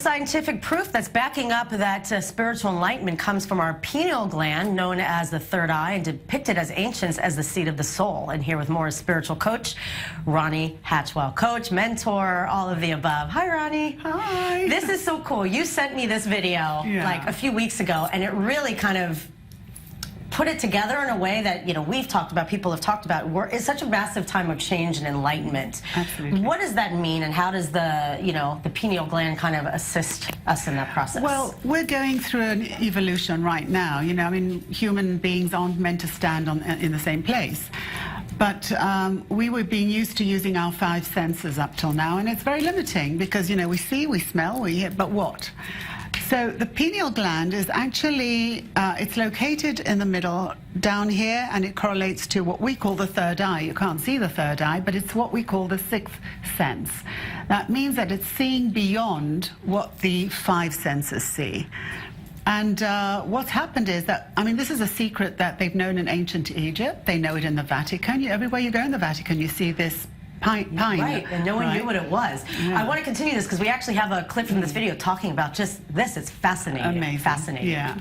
Scientific proof that's backing up that spiritual enlightenment comes from our pineal gland, known as the third eye, and depicted as ancients as the seat of the soul. And here with more is spiritual coach Ronny Hatchwell. Coach, mentor, all of the above. Hi, Ronny. Hi. This is so cool. You sent me this video like a few weeks ago, and it really kind of put it together in a way that, we've talked about, people have talked about. It's such a massive time of change and enlightenment. Absolutely. What does that mean, and how does the, the pineal gland kind of assist us in that process? Well, we're going through an evolution right now. I mean, human beings aren't meant to stand in the same place. But we were being used to using our five senses up till now, and it's very limiting because, we see, we smell, we hear, but what? So the pineal gland is actually, it's located in the middle down here, and it correlates to what we call the third eye. You can't see the third eye, but it's what we call the sixth sense. That means that it's seeing beyond what the five senses see. And what's happened is that, I mean, this is a secret that they've known in ancient Egypt. They know it in the Vatican. Everywhere you go in the Vatican, you see this pine. Right, and no one knew what it was. Yeah. I want to continue this because we actually have a clip from this video talking about just this. It's fascinating. Amazing. Fascinating. Yeah.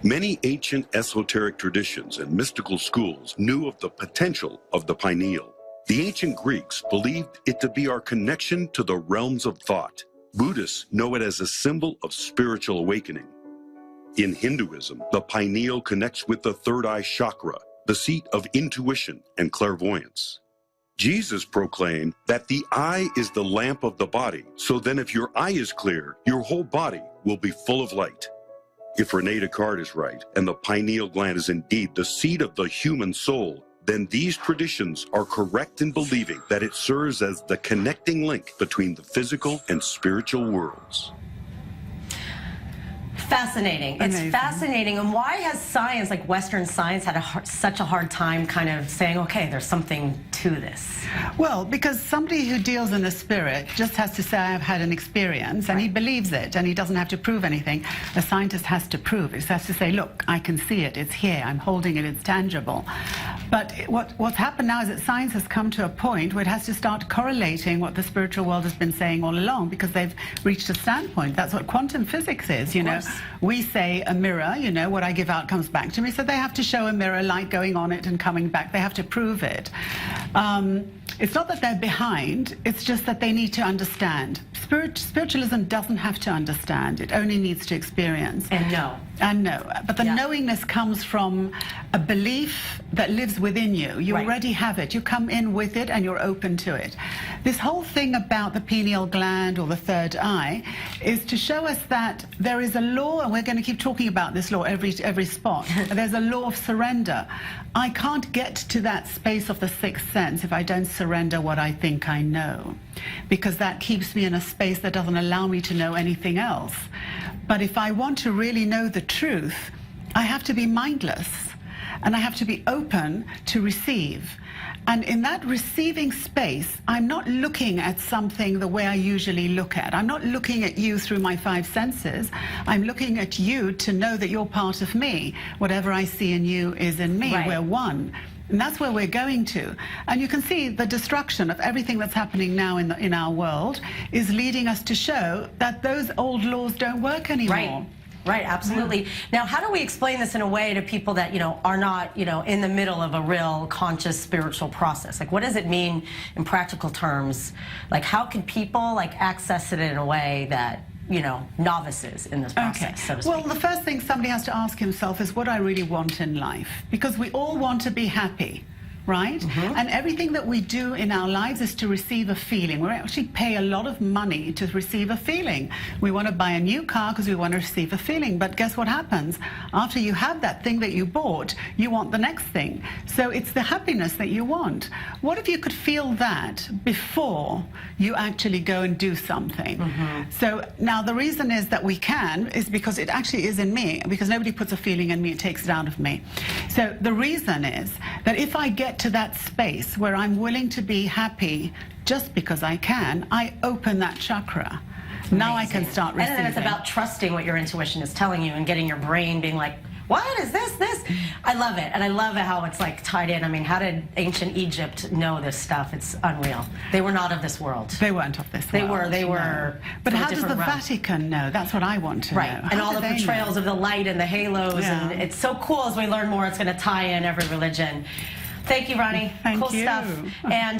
Many ancient esoteric traditions and mystical schools knew of the potential of the pineal. The ancient Greeks believed it to be our connection to the realms of thought. Buddhists know it as a symbol of spiritual awakening. In Hinduism, the pineal connects with the third eye chakra, the seat of intuition and clairvoyance. Jesus proclaimed that the eye is the lamp of the body, so then if your eye is clear, your whole body will be full of light. If Ronny Descartes is right, and the pineal gland is indeed the seat of the human soul, then these traditions are correct in believing that it serves as the connecting link between the physical and spiritual worlds. Fascinating. Amazing. It's fascinating. And why has science, like Western science, had such a hard time kind of saying, okay, there's something to this? Well, because somebody who deals in the spirit just has to say, I've had an experience, and he believes it, and he doesn't have to prove anything. A scientist has to prove it. He has to say, look, I can see it, it's here, I'm holding it, it's tangible. But what's happened now is that science has come to a point where it has to start correlating what the spiritual world has been saying all along, because they've reached a standpoint. That's what quantum physics is, We say a mirror, what I give out comes back to me, so they have to show a mirror, light going on it and coming back. They have to prove it. It's not that they're behind, it's just that they need to understand. Spiritualism doesn't have to understand, it only needs to experience. And know. And know. But the knowingness comes from a belief that lives within you. You already have it. You come in with it and you're open to it. This whole thing about the pineal gland or the third eye is to show us that there is a law, and we're going to keep talking about this law every spot. There's a law of surrender. I can't get to that space of the sixth sense if I don't surrender what I think I know, because that keeps me in a space that doesn't allow me to know anything else. But if I want to really know the truth, I have to be mindless, and I have to be open to receive. And in that receiving space, I'm not looking at something the way I usually look at. I'm not looking at you through my five senses. I'm looking at you to know that you're part of me. Whatever I see in you is in me. We're one. And that's where we're going to. And you can see the destruction of everything that's happening now in our world is leading us to show that those old laws don't work anymore. Right, absolutely. Now, how do we explain this in a way to people that, are not, in the middle of a real conscious spiritual process? Like, what does it mean in practical terms? Like, how can people, access it in a way that, novices in this process, so to speak? Well, the first thing somebody has to ask himself is what I really want in life. Because we all want to be happy. Right? And everything that we do in our lives is to receive a feeling. We actually pay a lot of money to receive a feeling. We want to buy a new car because we want to receive a feeling. But guess what happens? After you have that thing that you bought, you want the next thing. So it's the happiness that you want. What if you could feel that before you actually go and do something? So now the reason is that we can is because it actually is in me, because nobody puts a feeling in me, it takes it out of me. So the reason is that if I get to that space where I'm willing to be happy just because I can, I open that chakra. Now I can start receiving. And then it's about trusting what your intuition is telling you and getting your brain being like, what is this? I love it, and I love how it's like tied in. I mean, how did ancient Egypt know this stuff? It's unreal. They were not of this world. They weren't of this world. They were. But how does the realm. Vatican know? That's what I want to know. And all the portrayals of the light and the halos, and it's so cool. As we learn more, it's going to tie in every religion. Thank you, Ronnie. Thank cool you. stuff. And.